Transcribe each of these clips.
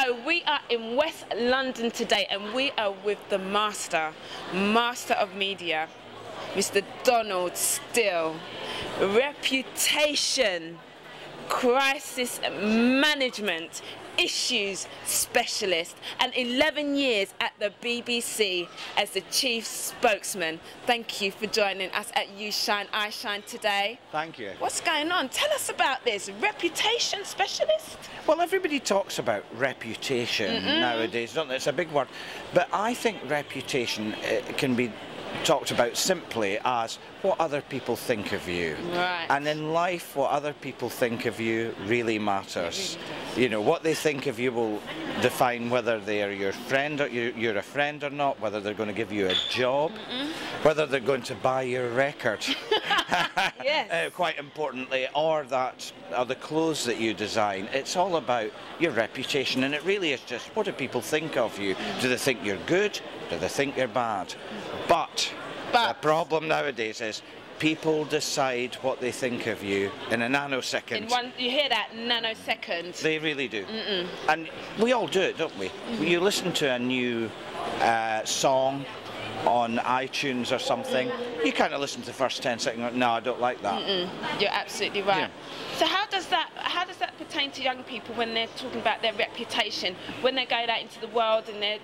So we are in West London today, and we are with the master of media, Mr. Donald Steele. Reputation, crisis management, issues specialist, and 11 years at the BBC as the chief spokesman. Thank you for joining us at Ushine, Ishine today. Thank you. What's going on? Tell us about this. Reputation specialist? Well, everybody talks about reputation nowadays, don't they? It's a big word. But I think reputation can be talked about simply as what other people think of you. Right. And in life, what other people think of you really matters. You know, what they think of you will define whether they are your friend or you're a friend or not, whether they're going to give you a job, whether they're going to buy your record. Yes. Quite importantly, or the clothes that you design. It's all about your reputation, and it really is just, what do people think of you? Do they think you're good? Do they think you're bad? But the problem nowadays is people decide what they think of you in a nanosecond. In one, you hear that, nanosecond. They really do. And we all do it, don't we? You listen to a new song on iTunes or something, you kind of listen to the first 10 seconds and go, no, I don't like that. You're absolutely right. Yeah. So how does that pertain to young people when they're talking about their reputation, when they're going out into the world and they're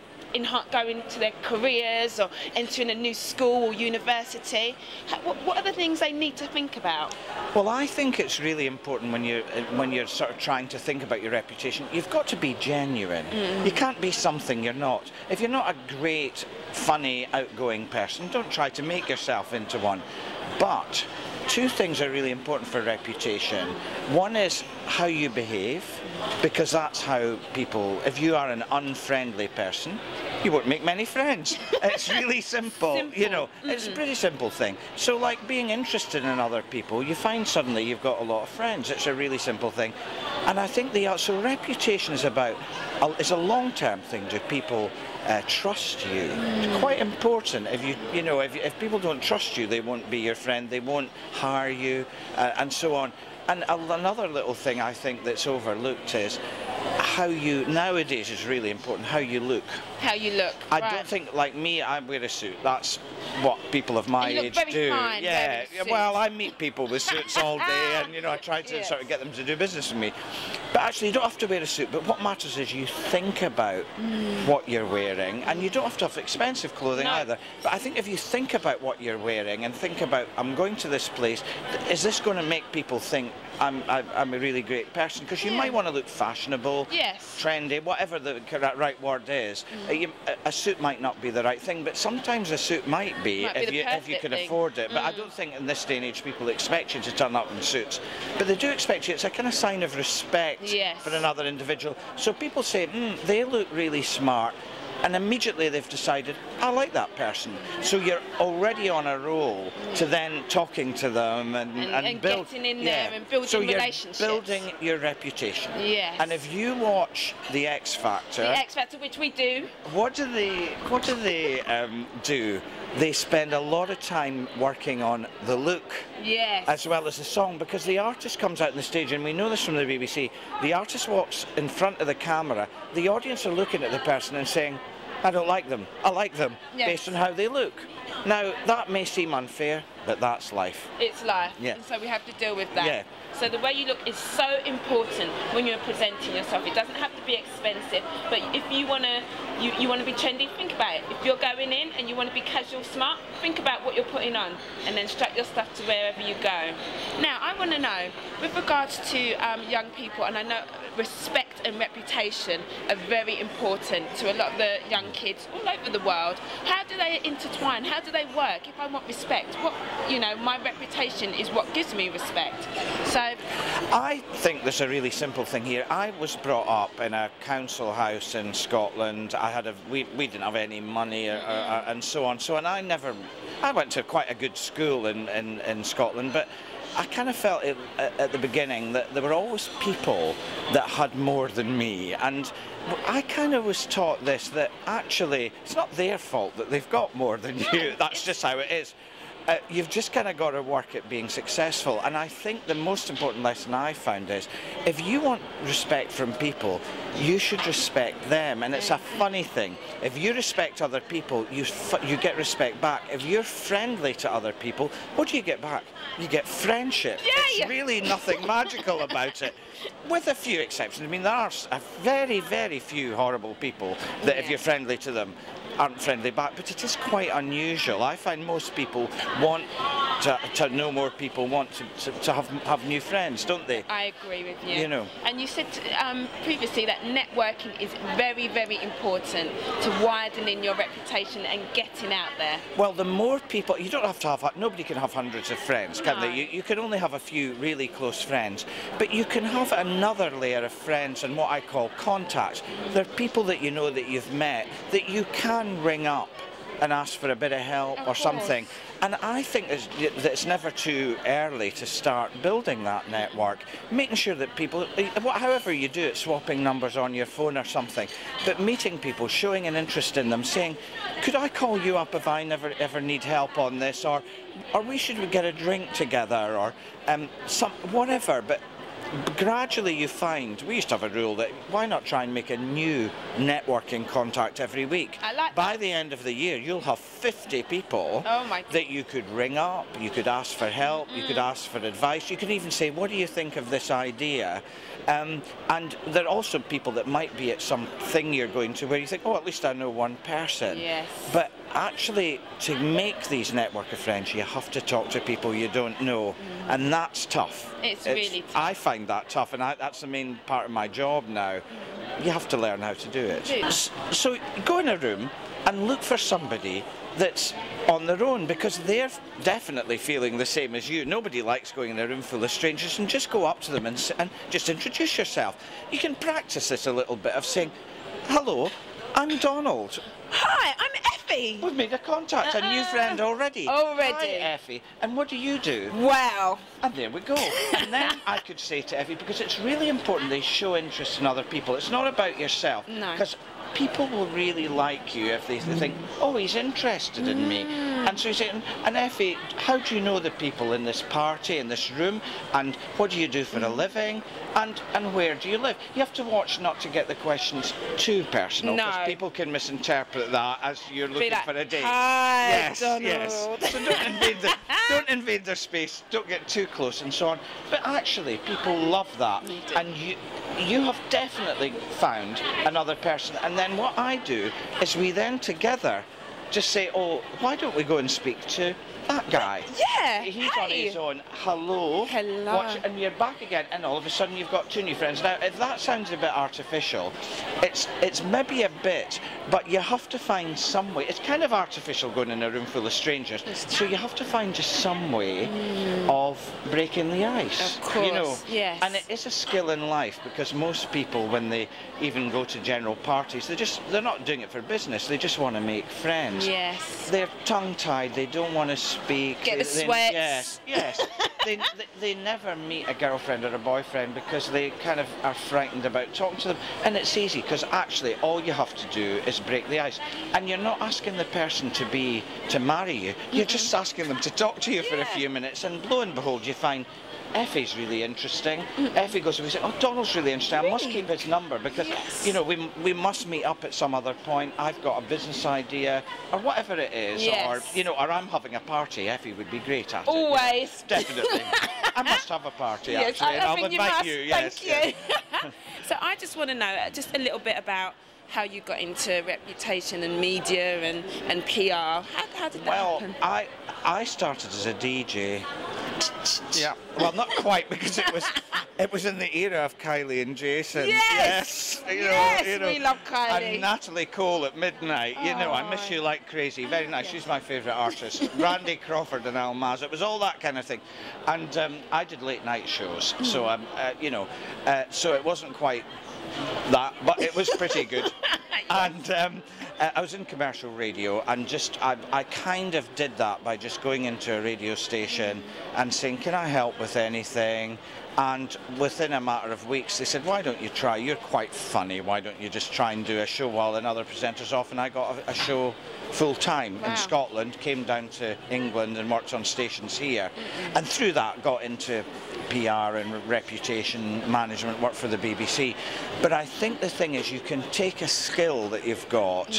going into their careers or entering a new school or university? What are the things they need to think about? Well, I think it's really important when you're sort of trying to think about your reputation, you've got to be genuine. You can't be something you're not. If you're not a great, funny, outgoing person, don't try to make yourself into one. But two things are really important for reputation. One is how you behave, because that's how people, if you are an unfriendly person, you won't make many friends. It's really simple. You know, it's a pretty simple thing. So like being interested in other people, you find suddenly you've got a lot of friends. It's a really simple thing. And I think so reputation is about, it's a long-term thing. Do people trust you? It's quite important. If people don't trust you, they won't be your friend, they won't hire you, and so on. And another little thing I think that's overlooked is how you, nowadays is really important, how you look. How you look. I don't think, like me, I wear a suit. That's what people of my age do. Fine, yeah. Well, I meet people with suits all day, and I try to sort of get them to do business with me. But actually, you don't have to wear a suit. But what matters is you think about what you're wearing, and you don't have to have expensive clothing either. But I think if you think about what you're wearing and think about, I'm going to this place, is this going to make people think I'm a really great person? Because you might want to look fashionable, trendy, whatever the right word is. A suit might not be the right thing, but sometimes a suit might be if you can afford it. But I don't think in this day and age people expect you to turn up in suits. But they do expect you. It's a kind of sign of respect for another individual. So people say, they look really smart. And immediately they've decided, I like that person. So you're already on a roll to then talking to them and build, getting in there and building relationships. So you're building your reputation. Yes. And if you watch The X Factor, which we do, what do they do? They spend a lot of time working on the look as well as the song, because the artist comes out on the stage, and we know this from the BBC, the artist walks in front of the camera, the audience are looking at the person and saying, I don't like them, I like them, based on how they look. Now, that may seem unfair, but that's life. It's life, and so we have to deal with that. So the way you look is so important when you're presenting yourself. It doesn't have to be expensive, but if you want to be trendy, think about it. If you're going in and you want to be casual smart, think about what you're putting on, and then strap your stuff to wherever you go. Now, I want to know, with regards to young people, and I know respect and reputation are very important to a lot of the young kids all over the world. How do they intertwine? How do they work? If I want respect, my reputation is what gives me respect. So I think there's a really simple thing here. I was brought up in a council house in Scotland. We didn't have any money and so on. I went to quite a good school in Scotland, but I kind of felt at the beginning that there were always people that had more than me, and I kind of was taught this, that actually it's not their fault that they've got more than you. That's just how it is. you've just kind of got to work at being successful. And I think the most important lesson I found is, if you want respect from people, you should respect them. And it's a funny thing. If you respect other people, you get respect back. If you're friendly to other people, what do you get back? You get friendship. It's really nothing magical about it, with a few exceptions. I mean, there are very, very few horrible people that if you're friendly to them, aren't friendly back, but it is quite unusual. I find most people want to know more people, want to have new friends, don't they? I agree with you. You know. And you said previously that networking is very, very important to widening your reputation and getting out there. Well, the more people, you don't have to have, nobody can have hundreds of friends, can they? You can only have a few really close friends, but you can have another layer of friends and what I call contacts. They're people that you know, that you've met, that you can ring up and ask for a bit of help or something. And I think that it's never too early to start building that network, making sure that people, however you do it, swapping numbers on your phone or something, but meeting people, showing an interest in them, saying, could I call you up if I ever need help on this, or we should get a drink together, or whatever. But gradually you find, we used to have a rule that why not try and make a new networking contact every week. I like By the end of the year, you'll have 50 people that you could ring up, you could ask for help, you could ask for advice, you could even say, what do you think of this idea? And there are also people that might be at something you're going to where you think, oh, at least I know one person. Yes. But actually, to make these network of friends, you have to talk to people you don't know, and that's tough. It's really tough. I find that tough, and that's the main part of my job now. You have to learn how to do it. So go in a room and look for somebody that's on their own, because they're definitely feeling the same as you. Nobody likes going in a room full of strangers, and just go up to them and just introduce yourself. You can practice this a little bit of saying, hello, I'm Donald. Hi, I'm Effie. We've made a contact, a new friend already. Hi, Effie. And what do you do? Wow. And there we go. And then I could say to Effie, because it's really important they show interest in other people. It's not about yourself. No. Because people will really like you if they think, oh, he's interested in me. And so you say, and Effie, how do you know the people in this party, in this room? And what do you do for a living? And where do you live? You have to watch not to get the questions too personal, because people can misinterpret that as you're looking for a date. Hi, yes, Donald. yes. So don't invade their space, don't get too close and so on. But actually, people love that. And you have definitely found another person. And then what I do is we then together just say, oh, why don't we go and speak to that guy? Yeah. He's on his own. Hello. Hello. And you're back again, and all of a sudden you've got two new friends. Now, if that sounds a bit artificial, it's maybe a bit, but you have to find some way. It's kind of artificial going in a room full of strangers. So you have to find just some way of breaking the ice. Of course. You know. Yes. And it is a skill in life, because most people, when they even go to general parties, they're not doing it for business. They just want to make friends. Yes. They're tongue-tied. They don't want to speak. Get the sweats. Yes, yes. they never meet a girlfriend or a boyfriend because they kind of are frightened about talking to them. And it's easy, because actually all you have to do is break the ice. And you're not asking the person to marry you. You're just asking them to talk to you for a few minutes. And lo and behold, you find Effie's really interesting. Effie goes and we say, oh, Donald's really interesting. I must keep his number, because you know, we must meet up at some other point. I've got a business idea, or whatever it is, or you know, or I'm having a party. Effie would be great at it. Always. You know? Definitely. I must have a party actually, and I'll invite you. Yes. Thank you. So I just want to know just a little bit about how you got into reputation and media and PR. How did that happen? Well, I started as a DJ. Yeah, well, not quite, because it was in the era of Kylie and Jason. Yes, you know, we love Kylie. And Natalie Cole at midnight. You know, I Miss You Like Crazy. Very nice. She's my favourite artist. Randy Crawford and Almaz. It was all that kind of thing. And I did late night shows, so you know, so it wasn't quite that, but it was pretty good. And I was in commercial radio, and I kind of did that by just going into a radio station and saying, can I help with anything? And within a matter of weeks they said, why don't you try, you're quite funny, why don't you just try and do a show while another presenter's off? And I got a show full time in Scotland, came down to England and worked on stations here, and through that got into PR and reputation management, worked for the BBC. But I think the thing is, you can take a skill that you've got,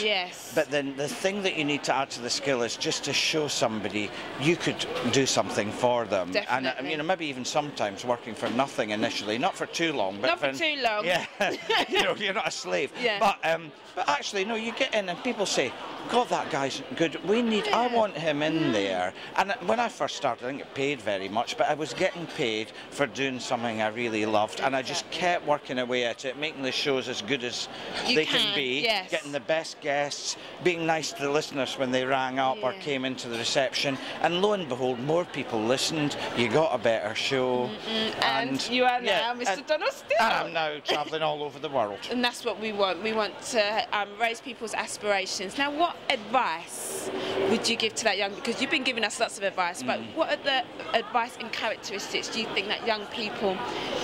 but then the thing that you need to add to the skill is just to show somebody you could do something for them. Definitely. And you know, maybe even sometimes working for nothing initially, not for too long, but not for too long. Yeah, you know, you're not a slave. Yeah. But actually, no, you get in and people say, God, that guy's good. I want him in there. And when I first started, I didn't get paid very much, but I was getting paid for doing something I really loved, and I just kept working away at it, making the shows as good as they can be, getting the best guests, being nice to the listeners when they rang up or came into the reception, and lo and behold, more people listened. You got a better show, and you are now Mr. Donald Steele. And I'm now travelling all over the world. And that's what we want. We want to raise people's aspirations. Now, what advice would you give to that young? Because you've been giving us lots of advice, but what are the advice and characteristics do you think that young people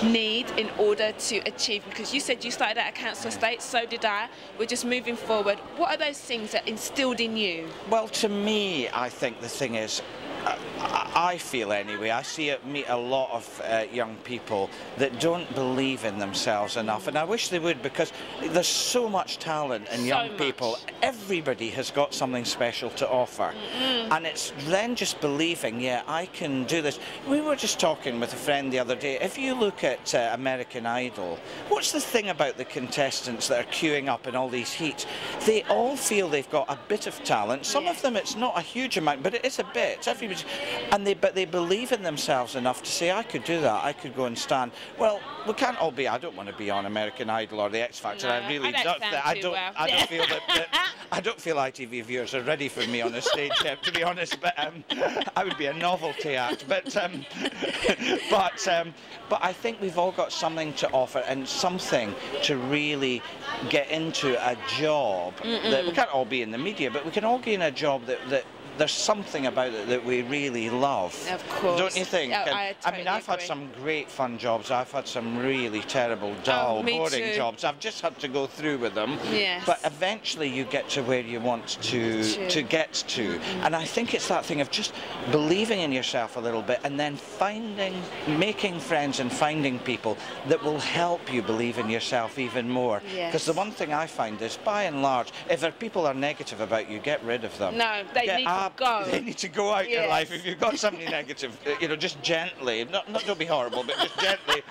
need in order to achieve? Because you said you started at a council estate, so did I. We're just moving forward. What are those things that instilled in you? Well, to me, I think the thing is, I feel anyway, I meet a lot of young people that don't believe in themselves enough, and I wish they would, because there's so much talent in young people. Everybody has got something special to offer, and it's then just believing, yeah, I can do this. We were just talking with a friend the other day. If you look at American Idol, what's the thing about the contestants that are queuing up in all these heats? They all feel they've got a bit of talent. Some of them, it's not a huge amount, but it is a bit. But they believe in themselves enough to say, I could do that, I could go and stand. Well, we can't all be, I don't want to be on American Idol or the X Factor. No, I really don't. I don't feel ITV viewers are ready for me on a stage, to be honest. But I would be a novelty act. But I think we've all got something to offer and something to really get into a job. That we can't all be in the media, but we can all gain a job that there's something about it that we really love. Of course. Don't you think? I mean, I've had some great fun jobs. I've had some really terrible, dull, boring jobs. I've just had to go through with them. Yes. But eventually you get to where you want to get to. And I think it's that thing of just believing in yourself a little bit, and then making friends and finding people that will help you believe in yourself even more. Because the one thing I find is, by and large, if people are negative about you, get rid of them. No, they need to go. They need to go out your life. If you've got something negative, you know, just gently, not don't be horrible, but just gently,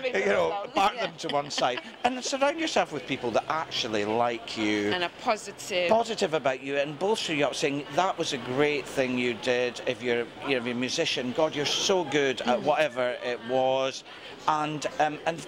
you know, park them to one side, and surround yourself with people that actually like you and are positive about you, and bolster you up, saying that was a great thing you did. If you're a musician, God, you're so good at whatever it was. And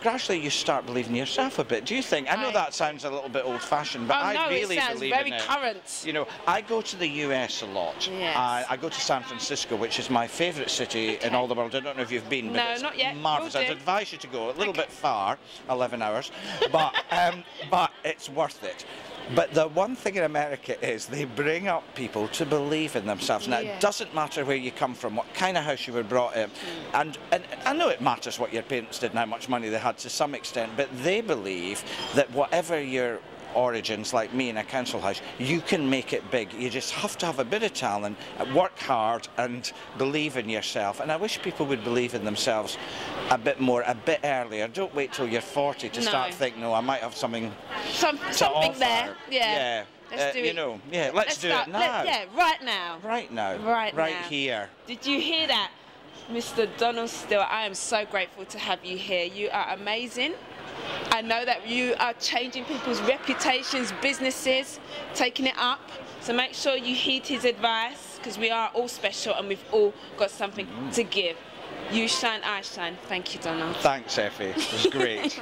gradually you start believing yourself a bit. Do you think? I know that sounds a little bit old-fashioned, but I really believe in it. Current. You know, I go to the US a lot. Yes. I go to San Francisco, which is my favourite city in all the world. I don't know if you've been, but it's not yet. marvellous. I'd advise you to go. A little bit far, 11 hours, but it's worth it. But the one thing in America is they bring up people to believe in themselves. Now, it doesn't matter where you come from, what kind of house you were brought in. And I know it matters what your parents did and how much money they had to some extent, but they believe that whatever your origins, like me in a council house, you can make it big. You just have to have a bit of talent, work hard and believe in yourself. And I wish people would believe in themselves a bit more, a bit earlier. Don't wait till you're 40 to start thinking, no, I might have something to offer. There. Yeah. Let's do it. You know, let's do it now. Right now. Right now. Right here. Did you hear that, Mr. Donald Steele? I am so grateful to have you here. You are amazing. I know that you are changing people's reputations, businesses, taking it up. So make sure you heed his advice, because we are all special and we've all got something to give. You shine, I shine. Thank you, Donald. Thanks, Effie. It was great.